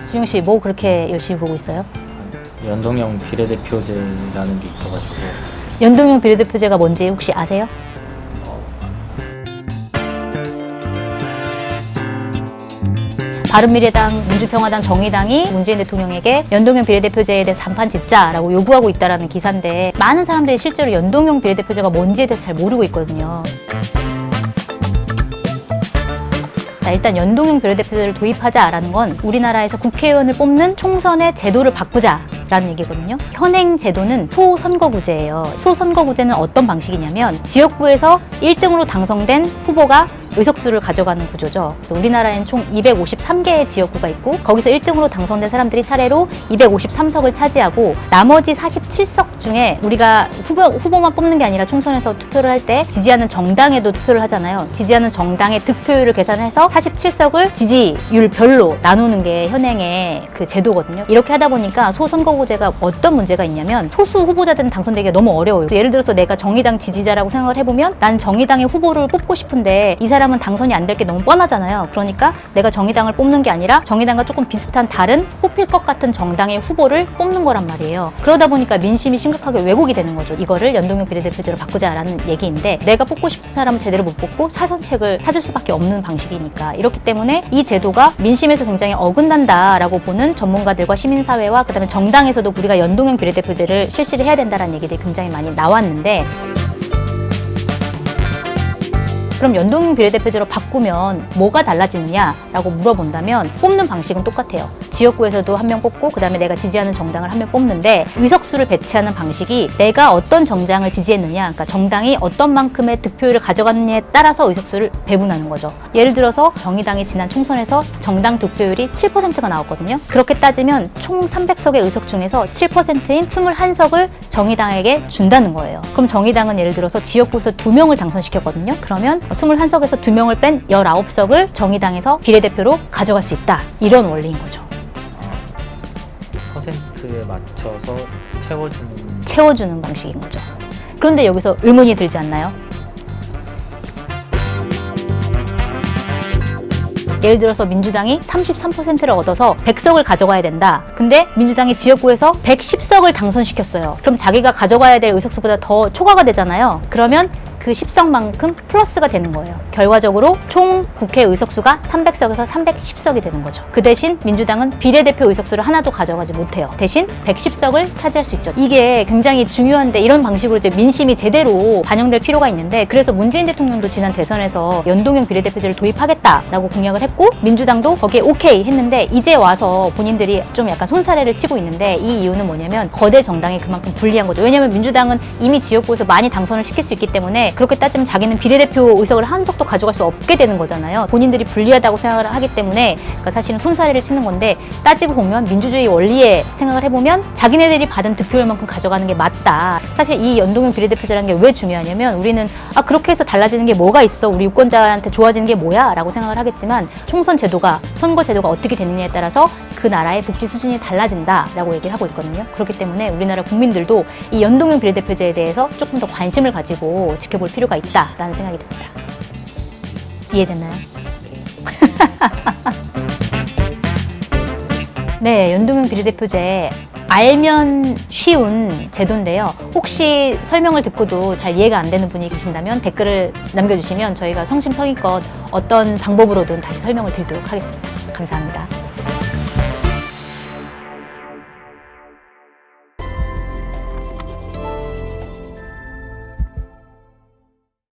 준영 씨 뭐 그렇게 열심히 보고 있어요? 연동형 비례대표제라는 게 있어가지고. 연동형 비례대표제가 뭔지 혹시 아세요? 바른미래당, 민주평화당, 정의당이 문재인 대통령에게 연동형 비례대표제에 대해서 단판 짓자라고 요구하고 있다는 기사인데, 많은 사람들이 실제로 연동형 비례대표제가 뭔지에 대해서 잘 모르고 있거든요. 자, 일단 연동형 비례대표제를 도입하자라는 건 우리나라에서 국회의원을 뽑는 총선의 제도를 바꾸자라는 얘기거든요. 현행 제도는 소선거구제예요. 소선거구제는 어떤 방식이냐면 지역구에서 1등으로 당선된 후보가 의석수를 가져가는 구조죠. 그래서 우리나라에는 총 253개의 지역구가 있고, 거기서 1등으로 당선된 사람들이 차례로 253석을 차지하고, 나머지 47석 중에 우리가 후보만 뽑는 게 아니라 총선에서 투표를 할 때 지지하는 정당에도 투표를 하잖아요. 지지하는 정당의 득표율을 계산해서 47석을 지지율별로 나누는 게 현행의 그 제도거든요. 이렇게 하다 보니까 소선거구제가 어떤 문제가 있냐면, 소수 후보자들은 당선되기가 너무 어려워요. 예를 들어서 내가 정의당 지지자라고 생각을 해보면, 난 정의당의 후보를 뽑고 싶은데 이 사람은 당선이 안 될 게 너무 뻔하잖아요. 그러니까 내가 정의당을 뽑는 게 아니라 정의당과 조금 비슷한 다른 뽑힐 것 같은 정당의 후보를 뽑는 거란 말이에요. 그러다 보니까 민심이 심각하게 왜곡이 되는 거죠. 이거를 연동형 비례대표제로 바꾸자라는 얘기인데, 내가 뽑고 싶은 사람은 제대로 못 뽑고 사선책을 찾을 수밖에 없는 방식이니까. 이렇기 때문에 이 제도가 민심에서 굉장히 어긋난다라고 보는 전문가들과 시민사회와 그다음에 정당에서도 우리가 연동형 비례대표제를 실시를 해야 된다는 얘기들이 굉장히 많이 나왔는데, 그럼 연동형 비례대표제로 바꾸면 뭐가 달라지느냐라고 물어본다면 뽑는 방식은 똑같아요. 지역구에서도 한 명 뽑고, 그 다음에 내가 지지하는 정당을 한 명 뽑는데, 의석수를 배치하는 방식이 내가 어떤 정당을 지지했느냐, 그러니까 정당이 어떤 만큼의 득표율을 가져갔느냐에 따라서 의석수를 배분하는 거죠. 예를 들어서 정의당이 지난 총선에서 정당 득표율이 7%가 나왔거든요. 그렇게 따지면 총 300석의 의석 중에서 7%인 21석을 정의당에게 준다는 거예요. 그럼 정의당은 예를 들어서 지역구에서 2명을 당선시켰거든요. 그러면 21석에서 2명을 뺀 19석을 정의당에서 비례대표로 가져갈 수 있다. 이런 원리인 거죠. 퍼센트에 맞춰서 채워주는 방식인 거죠. 그런데 여기서 의문이 들지 않나요? 예를 들어서 민주당이 33%를 얻어서 100석을 가져가야 된다. 근데 민주당이 지역구에서 110석을 당선시켰어요. 그럼 자기가 가져가야 될 의석수보다 더 초과가 되잖아요. 그러면 그 10석만큼 플러스가 되는 거예요. 결과적으로 총 국회 의석수가 300석에서 310석이 되는 거죠. 그 대신 민주당은 비례대표 의석수를 하나도 가져가지 못해요. 대신 110석을 차지할 수 있죠. 이게 굉장히 중요한데, 이런 방식으로 이제 민심이 제대로 반영될 필요가 있는데, 그래서 문재인 대통령도 지난 대선에서 연동형 비례대표제를 도입하겠다라고 공약을 했고, 민주당도 거기에 오케이 했는데, 이제 와서 본인들이 좀 약간 손사래를 치고 있는데, 이 이유는 뭐냐면 거대 정당이 그만큼 불리한 거죠. 왜냐면 민주당은 이미 지역구에서 많이 당선을 시킬 수 있기 때문에, 그렇게 따지면 자기는 비례대표 의석을 한 석도 가져갈 수 없게 되는 거잖아요. 본인들이 불리하다고 생각을 하기 때문에, 그러니까 사실은 손사래를 치는 건데, 따지고 보면 민주주의 원리에 생각을 해보면 자기네들이 받은 득표율만큼 가져가는 게 맞다. 사실 이 연동형 비례대표제라는 게 왜 중요하냐면, 우리는 그렇게 해서 달라지는 게 뭐가 있어, 우리 유권자한테 좋아지는 게 뭐야 라고 생각을 하겠지만, 총선 제도가, 선거 제도가 어떻게 되느냐에 따라서 그 나라의 복지 수준이 달라진다라고 얘기를 하고 있거든요. 그렇기 때문에 우리나라 국민들도 이 연동형 비례대표제에 대해서 조금 더 관심을 가지고 지켜볼 필요가 있다라는 생각이 듭니다. 이해됐나요? 네, 연동형 비례대표제 알면 쉬운 제도인데요. 혹시 설명을 듣고도 잘 이해가 안 되는 분이 계신다면 댓글을 남겨주시면 저희가 성심성의껏 어떤 방법으로든 다시 설명을 드리도록 하겠습니다. 감사합니다.